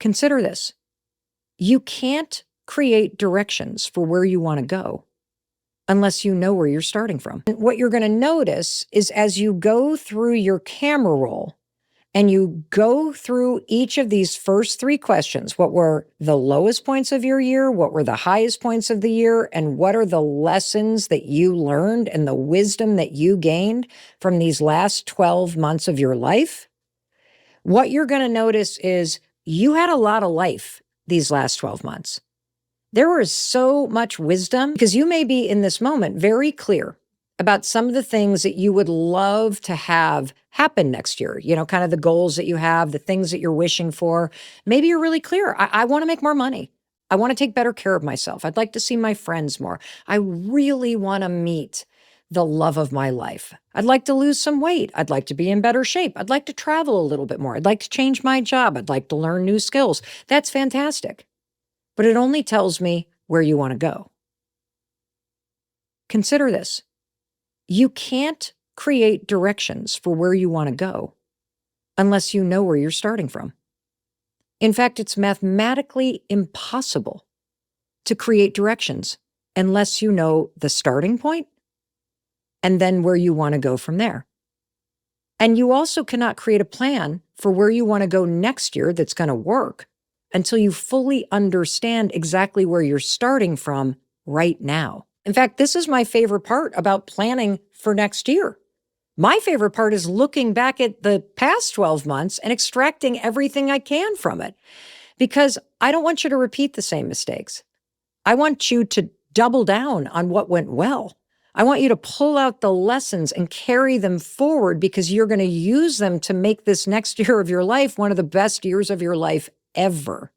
Consider this. You can't create directions for where you want to go unless you know where you're starting from. And what you're going to notice is as you go through your camera roll and you go through each of these first three questions, what were the lowest points of your year? What were the highest points of the year? And what are the lessons that you learned and the wisdom that you gained from these last 12 months of your life? What you're going to notice is you had a lot of life these last 12 months. There was so much wisdom because you may be in this moment very clear about some of the things that you would love to have happen next year, kind of the goals that you have, the things that you're wishing for. Maybe you're really clear. I want to make more money. I want to take better care of myself. I'd like to see my friends more. I really want to meet the love of my life. I'd like to lose some weight. I'd like to be in better shape. I'd like to travel a little bit more. I'd like to change my job. I'd like to learn new skills. That's fantastic. But it only tells me where you want to go. Consider this. You can't create directions for where you want to go unless you know where you're starting from. In fact, it's mathematically impossible to create directions unless you know the starting point and then where you want to go from there. And you also cannot create a plan for where you want to go next year that's going to work until you fully understand exactly where you're starting from right now. In fact, this is my favorite part about planning for next year. My favorite part is looking back at the past 12 months and extracting everything I can from it, because I don't want you to repeat the same mistakes. I want you to double down on what went well. I want you to pull out the lessons and carry them forward because you're going to use them to make this next year of your life one of the best years of your life ever.